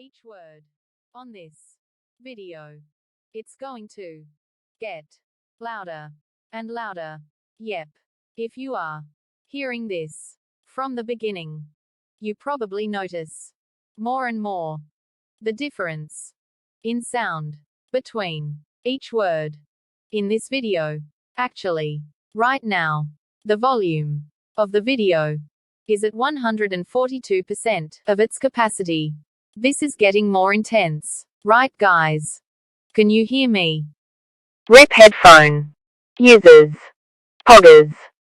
each word on this video. It's going to get louder and louder. Yep. If you are hearing this from the beginning, you probably notice more and more the difference in sound between each word in this video. Actually, right now, the volume of the video is at 142% of its capacity. This is getting more intense, right guys? Can you hear me? RIP headphone users. Poggers.